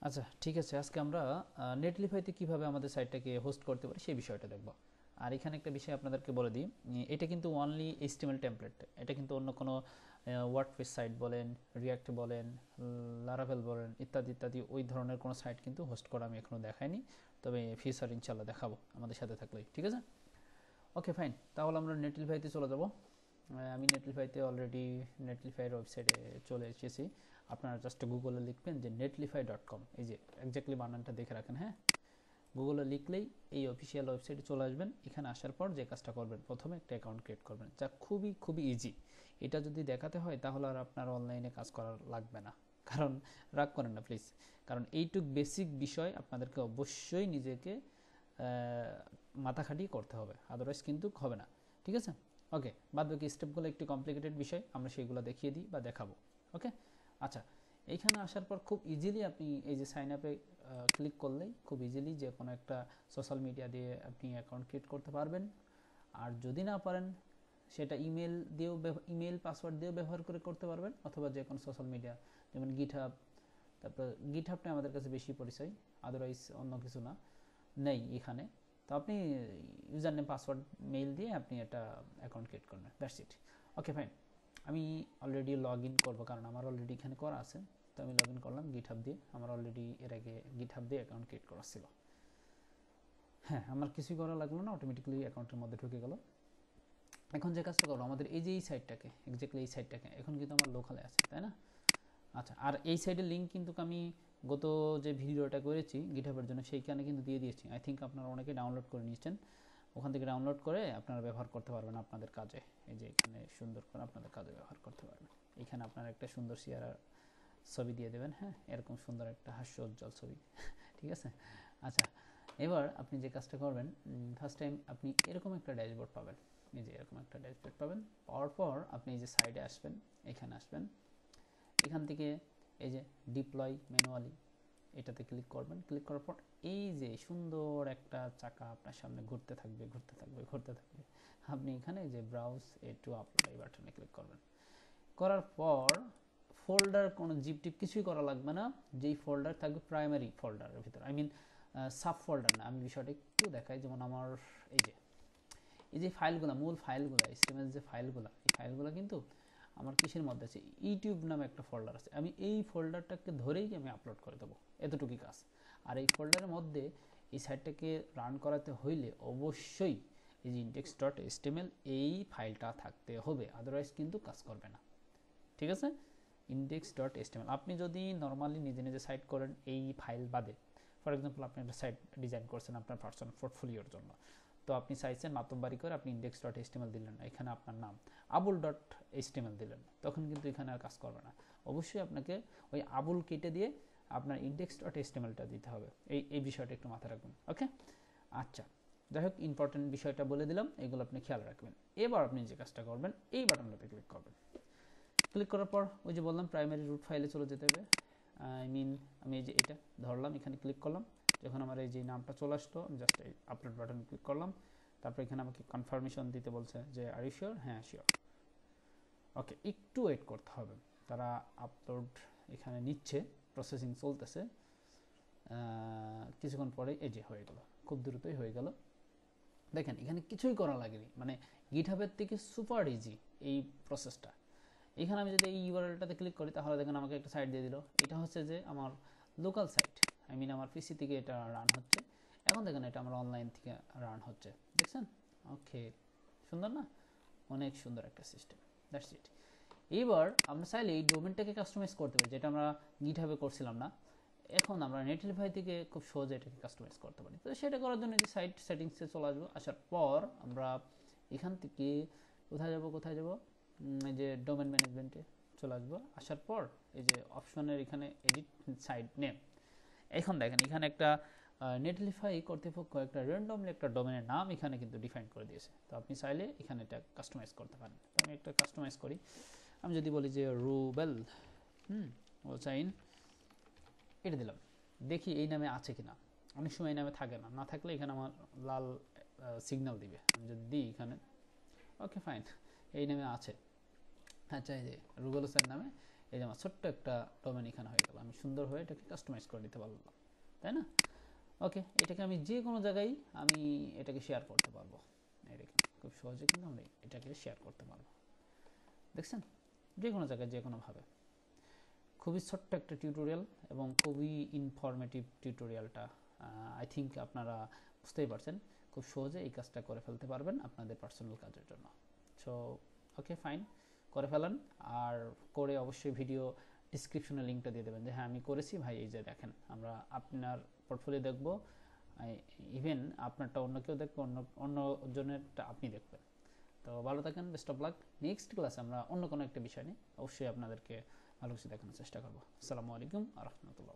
আচ্ছা ঠিক আছে, আজকে আমরা নেটলিফাইতে কিভাবে আমাদের সাইটটাকে হোস্ট করতে পারি সেই বিষয়টা দেখব। আর এখানে একটা বিষয় আপনাদেরকে বলে দিই, এটা কিন্তু অনলি এইচটিএমএল টেমপ্লেট, এটা কিন্তু অন্য কোনো ওয়ার্ডপ্রেস সাইট বলেন, রিয়াক্ট বলেন, লারাভেল বলেন, ইত্যাদি ইত্যাদি ওই ধরনের কোনো সাইট কিন্তু হোস্ট করা আমি এখনও দেখাইনি, তবে ফিউচার ইনশাল্লাহ দেখাবো আমাদের সাথে থাকলেই। ঠিক আছে, ওকে ফাইন, তাহলে আমরা নেটলিফাইতে চলে যাব। আমি নেটলিফাইতে অলরেডি নেটলিফাইয়ের ওয়েবসাইটে চলে এসেছি। আপনারা জাস্ট গুগলে লিখবেন যে netlify.com, এই যে এক্স্যাক্টলি বানানটা দেখে রাখেন। হ্যাঁ, গুগলে লিখলেই এই অফিসিয়াল ওয়েবসাইটে চলে আসবেন। এখানে আসার পর যে কাজটা করবেন, প্রথমে একটা অ্যাকাউন্ট ক্রিয়েট করবেন, যা খুবই খুবই ইজি। এটা যদি দেখাতে হয় তাহলে আর আপনার অনলাইনে কাজ করার লাগবে না, কারণ রাগ করেন না প্লিজ, কারণ এইটুক বেসিক বিষয় আপনাদেরকে অবশ্যই নিজেকে মাথা খাটিয়ে করতে হবে, আদারওয়াইজ কিন্তু হবে না। ঠিক আছে, ওকে, বাদ বাকি স্টেপগুলো একটু কমপ্লিকেটেড বিষয়, আমরা সেইগুলো দেখিয়ে দিই বা দেখাবো। ওকে, আচ্ছা, এইখানে আসার পর খুব ইজিলি আপনি এই যে সাইন আপে ক্লিক করলেই খুব ইজিলি যে কোনো একটা সোশ্যাল মিডিয়া দিয়ে আপনি অ্যাকাউন্ট ক্রিয়েট করতে পারবেন। আর যদি না পারেন সেটা ইমেল দিয়েও, ইমেল পাসওয়ার্ড দিয়েও ব্যবহার করে করতে পারবেন, অথবা যে কোনো সোশ্যাল মিডিয়া যেমন গিটহাব, তারপর গিটহাবটা আমাদের কাছে বেশি পরিচয়, আদারওয়াইজ অন্য কিছু না নেই এখানে। তো আপনি ইউজার নেম পাসওয়ার্ড মেইল দিয়ে আপনি একটা অ্যাকাউন্ট ক্রিয়েট করবেন, দ্যাটস ইট। ওকে ফাইন, আমি অলরেডি লগ ইন করবো কারণ আমার অলরেডি এখানে করা আছে, তো আমি লগ ইন করলাম গিটহাব দিয়ে। আমার অলরেডি এর আগে গিটহাব দিয়ে অ্যাকাউন্ট ক্রিয়েট করা ছিল। হ্যাঁ, আমার কিছুই করা লাগলো না, অটোমেটিক্যালি অ্যাকাউন্টের মধ্যে ঢুকে গেল। এখন যে কাজটা করবো, আমাদের এই যে এই সাইটটাকে, এক্স্যাক্টলি এই সাইটটাকে এখন কিন্তু আমার লোকালে আছে, তাই না? আচ্ছা, আর এই সাইটের লিঙ্ক কিন্তু আমি গত যে ভিডিওটা করেছি গিটহাবের জন্য সেইখানে কিন্তু দিয়ে দিয়েছি। আই থিঙ্ক আপনারা অনেকে ডাউনলোড করে নিয়েছেন, ওখান থেকে ডাউনলোড করে আপনারা ব্যবহার করতে পারবেন আপনাদের কাজে। এই যে এখানে সুন্দর করে আপনাদের কাজে ব্যবহার করতে পারবেন। এখানে আপনারা একটা সুন্দর চেহারার ছবি দিয়ে দেবেন, হ্যাঁ, এরকম সুন্দর একটা হাস্য উজ্জ্বল ছবি। ঠিক আছে, আচ্ছা, এবার আপনি যে কাজটা করবেন, ফার্স্ট টাইম আপনি এরকম একটা ড্যাশবোর্ড পাবেন। এই যে এরকম একটা ড্যাশবোর্ড পাবেন, পাওয়ার পর আপনি এই যে সাইডে আসবেন, এখানে আসবেন, এখান থেকে এই যে ডিপ্লয় ম্যানুয়ালি এটাতে ক্লিক করবেন। ক্লিক করার পর এই যে সুন্দর একটা চাকা আপনার সামনে ঘুরতে থাকবে ঘুরতে থাকবে ঘুরতে থাকবে। আপনি এখানে যে ব্রাউজ এ টু আপলোড এই বাটনে ক্লিক করবেন। করার পর ফোল্ডার কোনো জিপ টিপ কিছুই করা লাগবে না, যেই ফোল্ডার থাকবে প্রাইমারি ফোল্ডারের ভিতরে, আই মিন সাব ফোল্ডার না। আমি বিষয়টা একটু দেখাই, যেমন আমার এই যে ফাইলগুলো, মূল ফাইলগুলো, এইচটিএমএল যে ফাইলগুলো, এই ফাইলগুলো কিন্তু আমার কিসের মধ্যে আছে, ইউটিউব নামে একটা ফোল্ডার আছে। আমি এই ফোল্ডারটাকে ধরেই আমি আপলোড করে দেবো, এতটুকুই কাজ। আর এই ফোল্ডারের মধ্যে এই সাইটটাকে রান করাতে হইলে অবশ্যই এই যে index.html এই ফাইলটা থাকতে হবে, আদারওয়াইজ কিন্তু কাজ করবে না। ঠিক আছে, index.html আপনি যদি নর্মালি নিজে নিজে সাইট করেন এই ফাইল বাদে, ফর এক্সাম্পল আপনি একটা সাইট ডিজাইন করছেন আপনার পার্সোনাল পোর্টফোলিওর জন্য, তো আপনি চাইছেন মাতব্বারি করে আপনি index.html দিলেন না, এখানে আপনার নাম abul.html দিলেন, তখন কিন্তু এখানে আর কাজ করবে না। অবশ্যই আপনাকে ওই আবুল কেটে দিয়ে আপনার index.htmlটা দিতে হবে। এই বিষয়টা একটু মাথায় রাখবেন। ওকে, আচ্ছা, যাই হোক, ইম্পর্টেন্ট বিষয়টা বলে দিলাম, এগুলো আপনি খেয়াল রাখবেন। এবার আপনি যে কাজটা করবেন, এই বাটনটাতে ক্লিক করবেন। ক্লিক করার পর ওই যে বললাম প্রাইমারি রুট ফাইলে চলে যেতে হবে। আই মিন আমি এই যে এটা ধরলাম, এখানে ক্লিক করলাম, যখন আমার এই যে নামটা চলে আসলো আমি জাস্ট এই আপলোড বাটনে ক্লিক করলাম। তারপর এখানে আমাকে কনফার্মেশন দিতে বলছে যে আর ইউ শিওর, হ্যাঁ শিওর। ওকে, একটু ওয়েট করতে হবে, তারা আপলোড এখানে নিচ্ছে, প্রসেসিং চলতেছে। কিছুক্ষণ পরে এই যে হয়ে গেল, খুব দ্রুতই হয়ে গেল। দেখেন এখানে কিছুই করা লাগেনি, মানে গিটহাবের থেকে সুপার ইজি এই প্রসেসটা। এখানে আমি যদি এই ইউআরএলটাতে ক্লিক করি তাহলে দেখেন আমাকে একটা সাইট দিয়ে দিল। এটা হচ্ছে যে আমার লোকাল সাইট, আই মিন আমার পিসি থেকে এটা রান হচ্ছে। এখন দেখেন এটা আমার অনলাইন থেকে রান হচ্ছে, দেখছেন? ওকে, সুন্দর না? অনেক সুন্দর একটা সিস্টেম, দ্যাটস ইট। এবার আমরা চাইলে এই ডোমেনটাকে কাস্টমাইজ করতে পারি, যেটা আমরা গিটহাবে করছিলাম না। এখন আমরা নেটলিফাই থেকে খুব সহজে এটাকে কাস্টমাইজ করতে পারি। তো সেটা করার জন্য যে সাইট সেটিংসে চলে আসবো, আসার পর আমরা এখান থেকে কোথায় যাব, এই যে ডোমেন ম্যানেজমেন্টে চলে আসবো। আসার পর এই যে অপশনের এখানে এডিট সাইট নেম, এখন দেখেন এখানে একটা নেটলিফাই কর্তৃপক্ষ একটা র্যান্ডমলি একটা ডোমেনের নাম এখানে কিন্তু ডিফাইন করে দিয়েছে। তো আপনি চাইলে এখানে এটা কাস্টমাইজ করতে পারেন। তো আমি একটা কাস্টমাইজ করি, আমি যদি বলি যে রুবেল ওসাইন এটা দিলাম, দেখি এই নামে আছে কিনা। অনেক সময় এই নামে থাকে না, না থাকলে এখানে আমার লাল সিগন্যাল দিবে। আমি যদি দিই এখানে, ওকে ফাইন, এই নামে আছে। আচ্ছা, এই যে রুবেল হোসেন নামে এই যে আমার ছোট্ট একটা ডোমেন এখানে হয়ে গেল, আমি সুন্দর হয়ে এটাকে কাস্টমাইজ করে দিতে পারলাম, তাই না? ওকে, এটাকে আমি যে কোনো জায়গায় আমি এটাকে শেয়ার করতে পারবো, এই দেখুন খুব সহজে কিন্তু আমরা এটাকে শেয়ার করতে পারবো, দেখছেন? যে কোনো জায়গায় যে কোনোভাবে। খুবই ছোট্ট একটা টিউটোরিয়াল এবং খুবই ইনফরমেটিভ টিউটোরিয়ালটা, আই থিঙ্ক আপনারা বুঝতেই পারছেন, খুব সহজে এই কাজটা করে ফেলতে পারবেন আপনাদের পার্সোনাল কাজের জন্য। সো ওকে ফাইন, করে ফেলেন, আর করে অবশ্যই ভিডিও ডিসক্রিপশনে লিঙ্কটা দিয়ে দেবেন যে হ্যাঁ আমি করেছি ভাই, এই যে দেখেন আমরা আপনার পোর্টফোলিও দেখব, ইভেন আপনারটা অন্য কেউ দেখবে, অন্য জনেরটা আপনি দেখবেন। তো ভালো থাকেন, বেস্ট অফ লাক। নেক্সট ক্লাসে আমরা অন্য কোনো একটা বিষয় নিয়ে অবশ্যই আপনাদেরকে ভালো কিছু দেখানোর চেষ্টা করবো। আসসালামু আলাইকুম আ রহমতুল্লাহ।